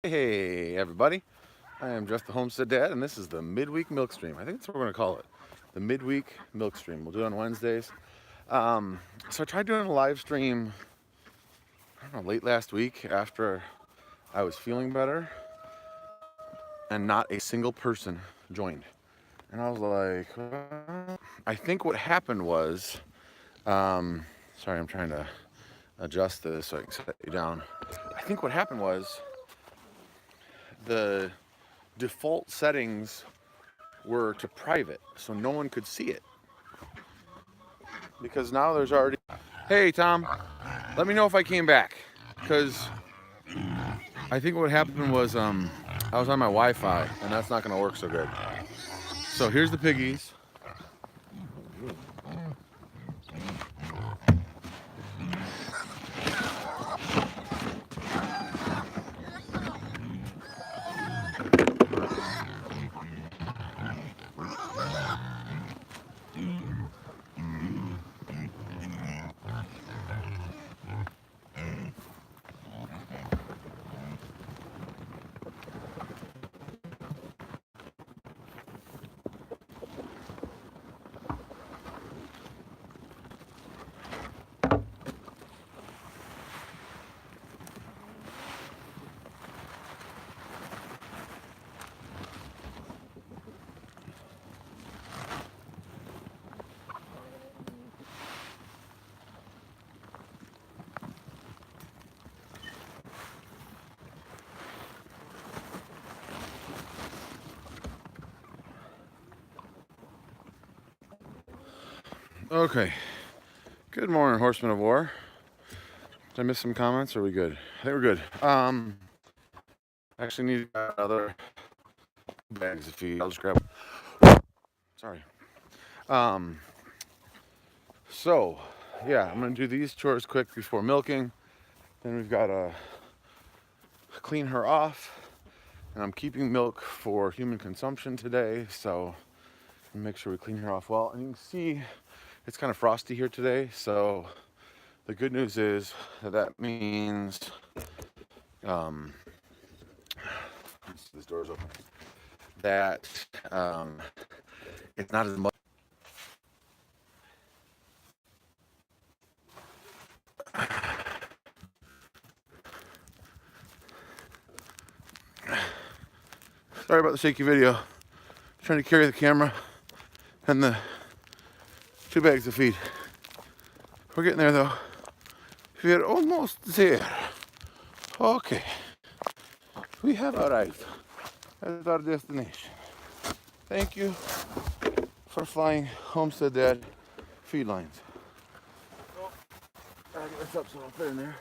Hey everybody, I am just the Homestead Dad, and this is the midweek Milkstream. I think that's what we're going to call it, the midweek Milkstream. We'll do it on Wednesdays. So I tried doing a live stream, I don't know, late last week after I was feeling better, and not a single person joined. And I was like, well, I think what happened was, sorry, I'm trying to adjust this so I can set you down. I think what happened was the default settings were to private, so no one could see it. Because now there's already. Hey Tom, let me know if I came back, because I think what happened was I was on my Wi-Fi, and that's not going to work so good. So here's the piggies. Okay. Good morning, Horsemen of War. Did I miss some comments? Or are we good? I think we're good. Actually need another bags of feed. I'll just grab. Sorry. Um. So, yeah, I'm gonna do these chores quick before milking. Then we've got to clean her off, and I'm keeping milk for human consumption today. So, make sure we clean her off well. And you can see it's kind of frosty here today. So, the good news is that means this door's open. That it's not as much. Sorry about the shaky video. Trying to carry the camera and the 2 bags of feed. We're getting there though. We're almost there. Okay. We have arrived at our destination. Thank you for flying Homestead Dad feed lines. Oh, I gotta get this up so I'll fit in there.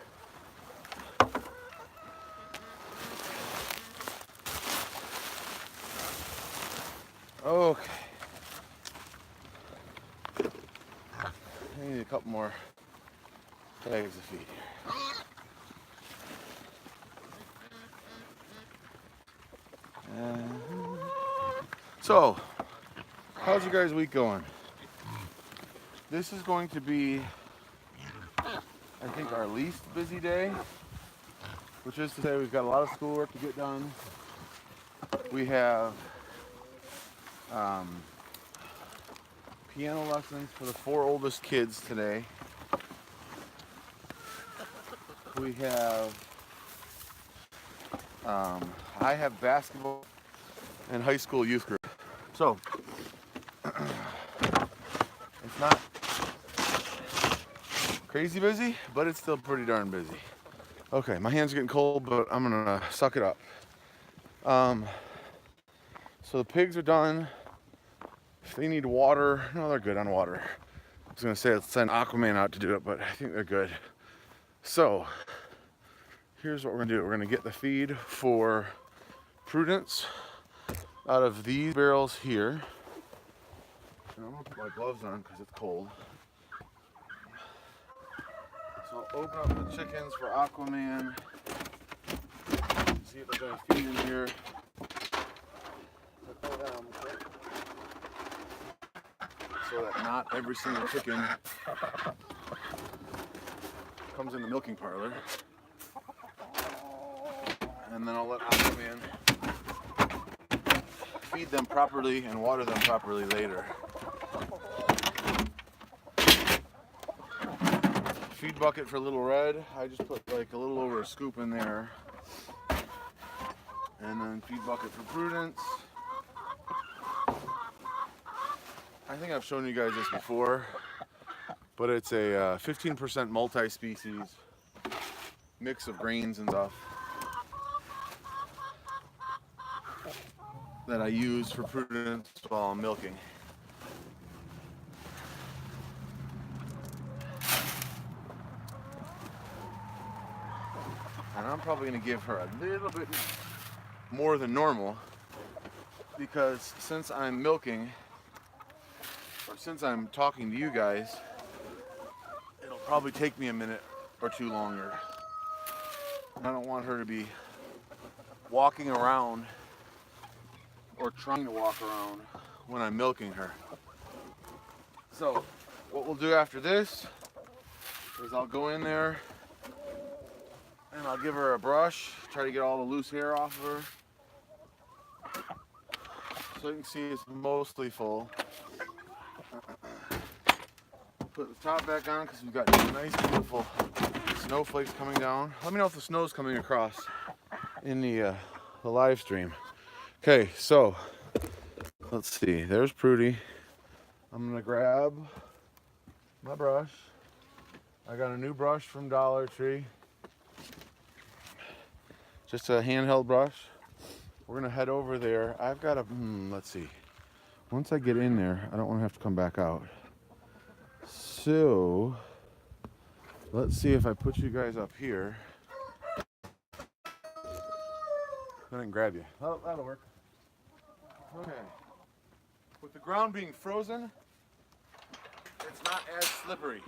Okay. I need a couple more bags of feed here. So, how's your guys' week going? This is going to be, I think, our least busy day, which is to say we've got a lot of schoolwork to get done. We have piano lessons for the 4 oldest kids today. We have, I have basketball and high school youth group. So, it's not crazy busy, but it's still pretty darn busy. Okay, my hands are getting cold, but I'm gonna suck it up. So the pigs are done. If they need water, no, they're good on water. I was gonna say let's send Aquaman out to do it, but I think they're good. So here's what we're gonna do. We're gonna get the feed for Prudence out of these barrels here. And I'm gonna put my gloves on because it's cold. So I'll open up the chickens for Aquaman. See if there's any feed in here. So that not every single chicken comes in the milking parlor. and then I'll let them come in, feed them properly, and water them properly later. Feed bucket for Little Red, I just put like a little over a scoop in there. And then feed bucket for Prudence. I think I've shown you guys this before, but it's a 15% multi-species mix of grains and stuff that I use for Prudence while I'm milking. And I'm probably going to give her a little bit more than normal because since I'm milking, or since I'm talking to you guys, it'll probably take me a minute or two longer. I don't want her to be walking around or trying to walk around when I'm milking her. So what we'll do after this is I'll go in there and I'll give her a brush, try to get all the loose hair off of her. So you can see it's mostly full. Put the top back on because we've got nice beautiful snowflakes coming down. Let me know if the snow's coming across in the live stream. Okay, so let's see. There's Prudy. I'm gonna grab my brush. I got a new brush from Dollar Tree. Just a handheld brush. We're gonna head over there. I've got a, let's see. Once I get in there, I don't wanna have to come back out. So, let's see if I put you guys up here. I didn't grab you. Oh, that'll work. Okay. With the ground being frozen, it's not as slippery.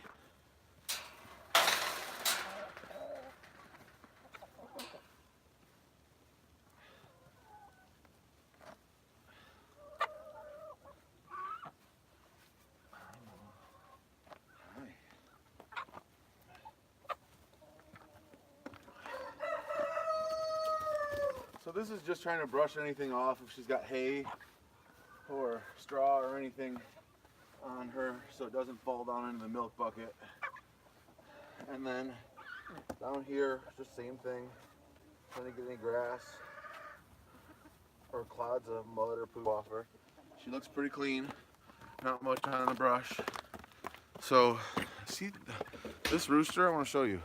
So this is just trying to brush anything off if she's got hay or straw or anything on her so it doesn't fall down into the milk bucket. And then down here, just same thing, trying to get any grass or clouds of mud or poop off her. She looks pretty clean, not much on the brush. So see this rooster, I want to show you.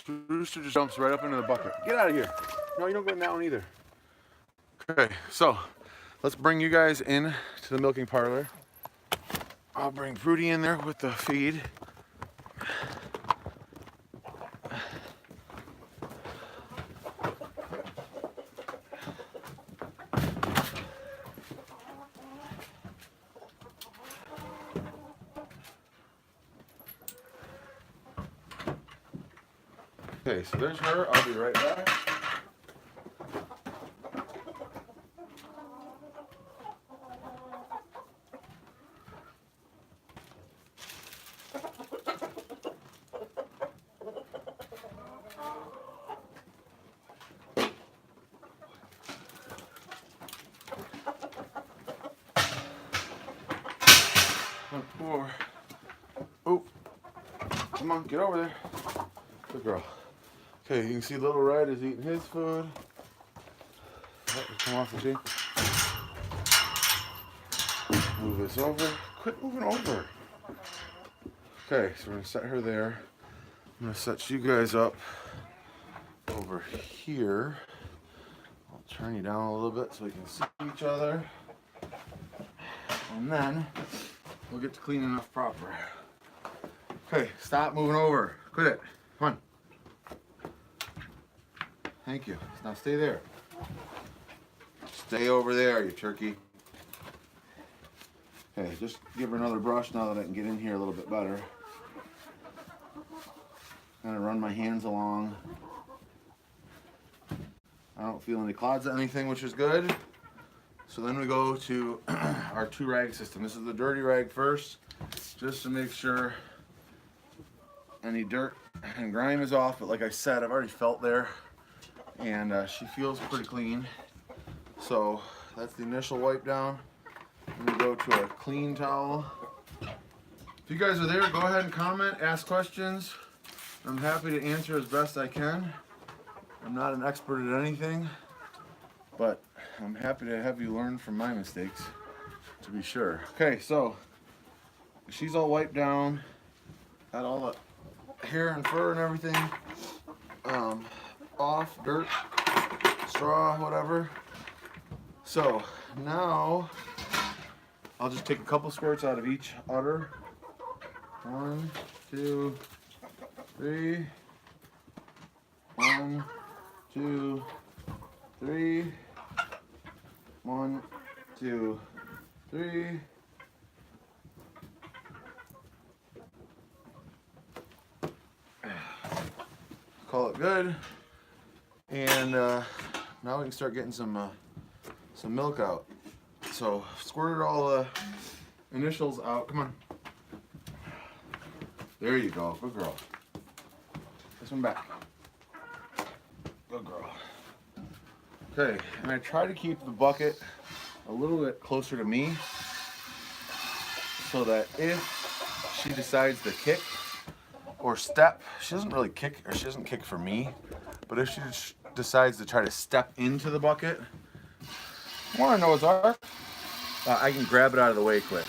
This rooster just jumps right up into the bucket. Get out of here. No, you don't go in that one either. Okay, so let's bring you guys in to the milking parlor. I'll bring Prudy in there with the feed. Okay, so there's her. I'll be right back. Oh, come on, get over there. Good girl. Okay, you can see Little Red is eating his food. Oh, come off the tree. Move this over. Quit moving over. Okay, so we're gonna set her there. I'm gonna set you guys up over here. I'll turn you down a little bit so we can see each other. And then we'll get to cleaning up proper. Okay, stop moving over. Quit it. Come on. Thank you. Now stay there. Stay over there, you turkey. Okay, just give her another brush now that I can get in here a little bit better. I'm gonna run my hands along. I don't feel any clods or anything, which is good. So then we go to our 2-rag system. This is the dirty rag first, just to make sure any dirt and grime is off. But like I said, I've already felt there and she feels pretty clean. So that's the initial wipe down. I'm gonna go to a clean towel. If you guys are there, go ahead and comment, ask questions. I'm happy to answer as best I can. I'm not an expert at anything, but I'm happy to have you learn from my mistakes, to be sure. Okay, so she's all wiped down, got all the hair and fur and everything off, dirt, straw, whatever. So now I'll just take a couple squirts out of each udder. 1, 2, 3. 1, 2, 3. 1, 2, 3. Call it good. And now we can start getting some milk out. So squirted all the initials out. Come on. There you go. Good girl. This one back. Good girl. Okay, and I try to keep the bucket a little bit closer to me so that if she decides to kick or step, she doesn't really kick, or she doesn't kick for me, but if she decides to try to step into the bucket, I want to know what's ours. I can grab it out of the way quick.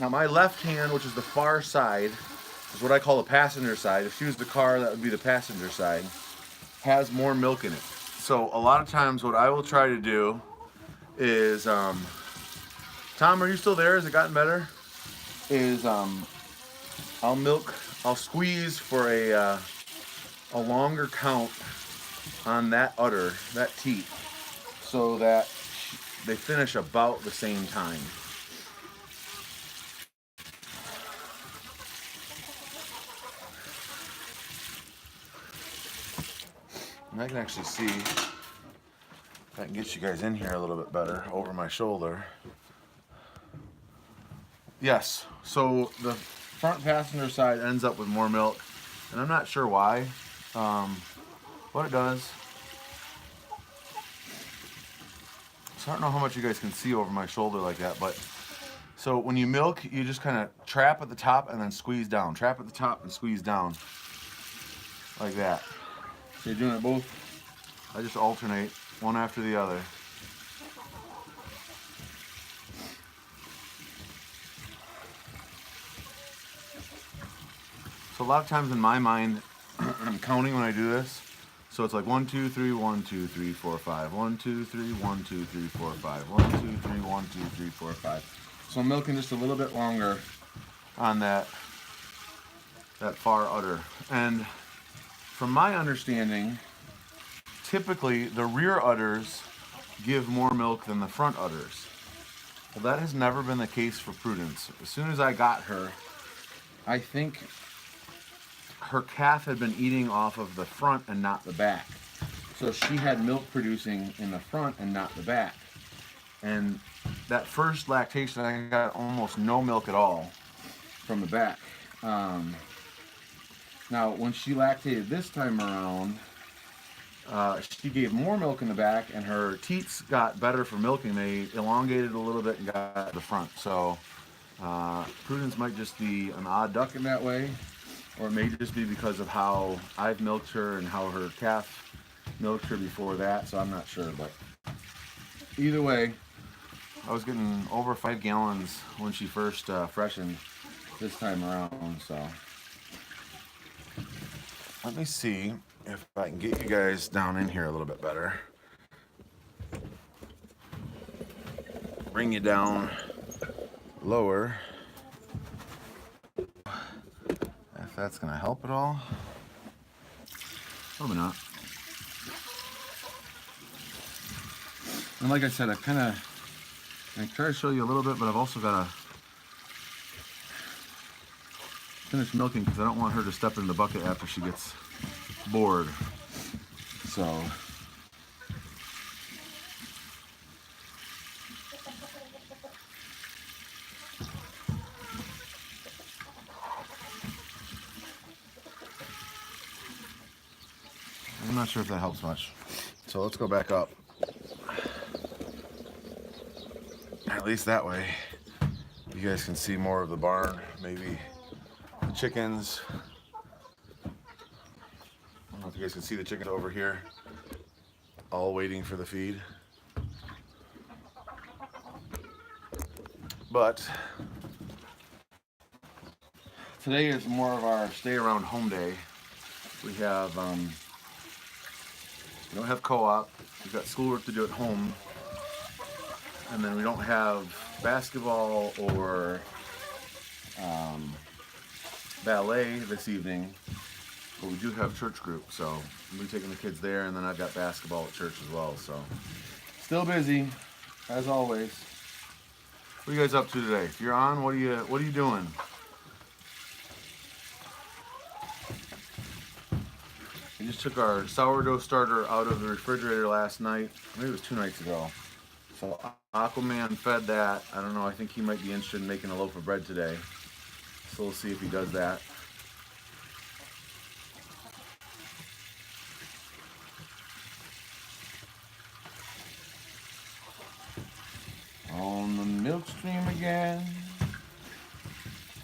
Now my left hand, which is the far side, is what I call the passenger side. If she was the car, that would be the passenger side. Has more milk in it. So a lot of times what I will try to do is, Tom, are you still there? Has it gotten better? Is I'll squeeze for a longer count on that udder, that teat, so that they finish about the same time. And I can actually see if I can get you guys in here a little bit better over my shoulder. Yes, so the front passenger side ends up with more milk, and I'm not sure why. What it does, so I don't know how much you guys can see over my shoulder like that, but so when you milk, you just kind of trap at the top and then squeeze down. Trap at the top and squeeze down, like that. So you're doing it both. I just alternate one after the other. So a lot of times in my mind, I'm counting when I do this. So it's like 1, 2, 3, 1, 2, 3, 4, 5. 1, 2, 3, 1, 2, 3, 4, 5. 1, 2, 3, 1, 2, 3, 4, 5. So I'm milking just a little bit longer on that far udder. And from my understanding, typically the rear udders give more milk than the front udders. Well, that has never been the case for Prudence. As soon as I got her, I think her calf had been eating off of the front and not the back. So she had milk producing in the front and not the back. And that first lactation, I got almost no milk at all from the back. Now, when she lactated this time around, she gave more milk in the back, and her teats got better for milking. They elongated a little bit and got to the front. So Prudence might just be an odd duck in that way, or it may just be because of how I've milked her and how her calf milked her before that. So I'm not sure, but either way, I was getting over 5 gallons when she first freshened this time around. So let me see if I can get you guys down in here a little bit better. Bring you down lower. If that's gonna help at all. Probably not. And like I said, I try to show you a little bit, but I've also got to finish milking because I don't want her to step in the bucket after she gets bored. So I'm not sure if that helps much. So let's go back up. At least that way you guys can see more of the barn, maybe the chickens. I don't know if you guys can see the chickens over here, all waiting for the feed. But today is more of our stay around home day. We have we don't have co-op. We've got schoolwork to do at home, and then we don't have basketball or ballet this evening, but we do have church group, so we'll be taking the kids there, and then I've got basketball at church as well. So still busy as always. What are you guys up to today? If you're on, what are you doing? We just took our sourdough starter out of the refrigerator last night. Maybe it was 2 nights ago. So Aquaman fed that. I don't know, I think he might be interested in making a loaf of bread today. So we'll see if he does that. On the Milkstream again.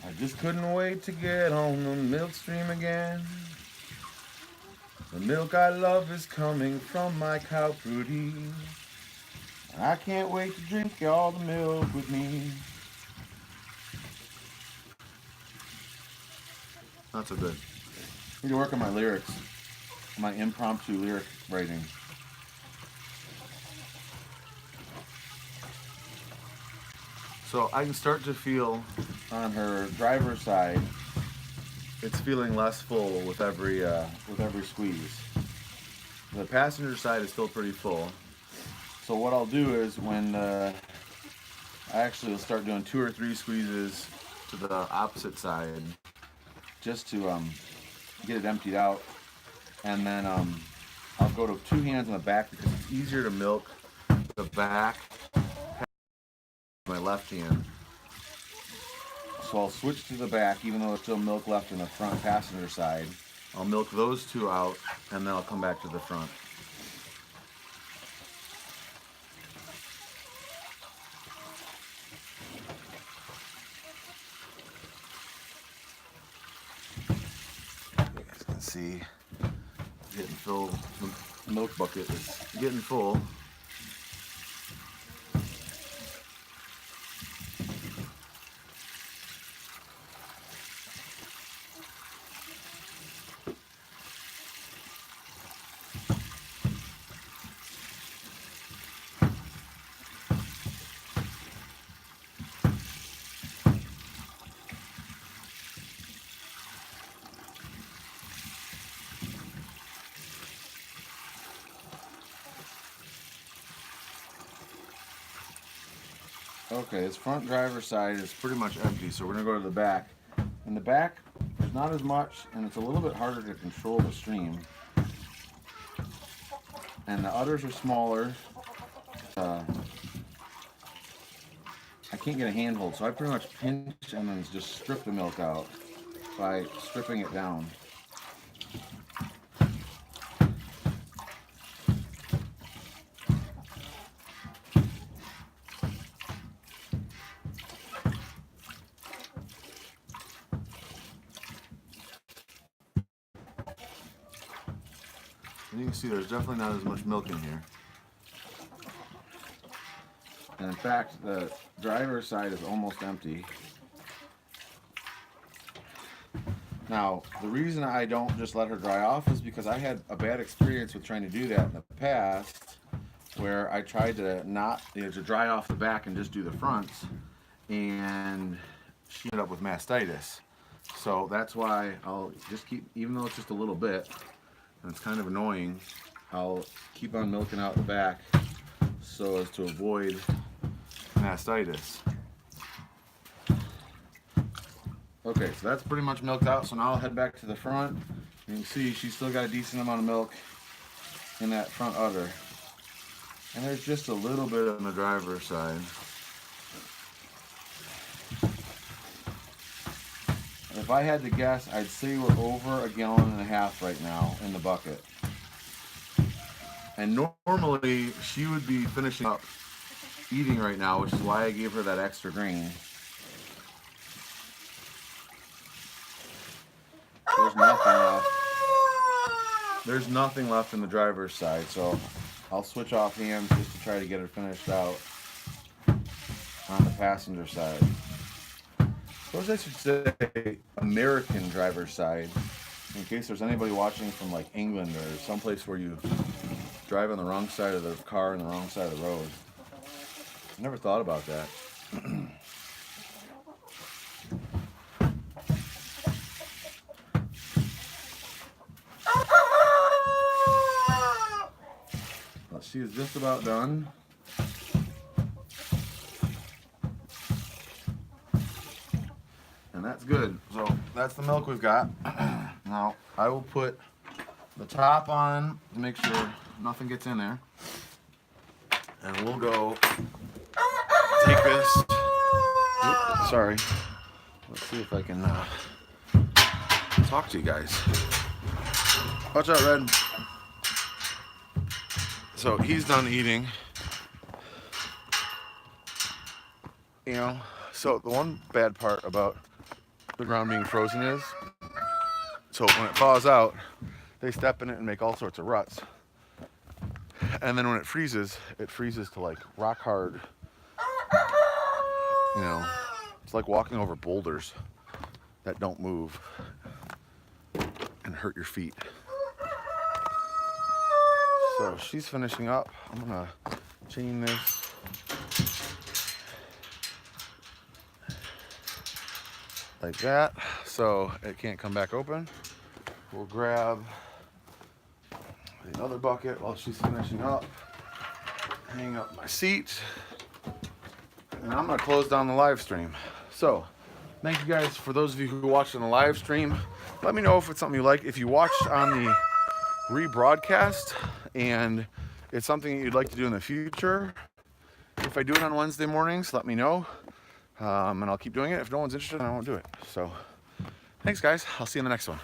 I just couldn't wait to get on the Milkstream again. The milk I love is coming from my cow Prudy. I can't wait to drink all the milk with me. Not so good. I need to work on my lyrics, my impromptu lyric writing. So I can start to feel on her driver's side, it's feeling less full with every squeeze. The passenger side is still pretty full. So what I'll do is when I actually will start doing 2 or 3 squeezes to the opposite side, just to get it emptied out, and then I'll go to 2 hands on the back because it's easier to milk the back with my left hand. So I'll switch to the back, even though there's still milk left in the front passenger side. I'll milk those 2 out, and then I'll come back to the front. You guys can see, getting filled. The milk bucket is getting full. Okay, this front driver's side is pretty much empty, so we're going to go to the back. In the back, there's not as much, and it's a little bit harder to control the stream. And the udders are smaller. I can't get a handhold, so I pretty much pinch and then just strip the milk out by stripping it down. And you can see there's definitely not as much milk in here. And in fact, the driver's side is almost empty. Now, the reason I don't just let her dry off is because I had a bad experience with trying to do that in the past, where I tried to to dry off the back and just do the fronts, and she ended up with mastitis. So that's why I'll just keep, even though it's just a little bit, and it's kind of annoying, I'll keep on milking out the back so as to avoid mastitis. Okay, so that's pretty much milked out, so now I'll head back to the front. You can see she's still got a decent amount of milk in that front udder. And there's just a little bit on the driver's side. If I had to guess, I'd say we're over 1.5 gallons right now in the bucket. And normally she would be finishing up eating right now, which is why I gave her that extra grain. There's nothing left. There's nothing left in the driver's side, so I'll switch off hands just to try to get her finished out on the passenger side. Suppose I should say American driver's side, in case there's anybody watching from like England or someplace where you drive on the wrong side of the car and the wrong side of the road. I never thought about that. Well, she is just about done. And that's good. So that's the milk we've got. Now I will put the top on to make sure nothing gets in there. And we'll go take this. Oops, sorry. Let's see if I can talk to you guys. Watch out, Red. So he's done eating. You know, so the one bad part about the ground being frozen is, so when it thaws out, they step in it and make all sorts of ruts. And then when it freezes to like rock hard, you know, it's like walking over boulders that don't move and hurt your feet. So she's finishing up. I'm gonna chain this. Like that, so it can't come back open. We'll grab the other bucket while she's finishing up, hang up my seat, and I'm gonna close down the live stream. So, thank you guys for those of you who watched on the live stream. Let me know if it's something you like. If you watched on the rebroadcast and it's something that you'd like to do in the future, if I do it on Wednesday mornings, let me know. And I'll keep doing it. If no one's interested, I won't do it. So, thanks guys. I'll see you in the next one.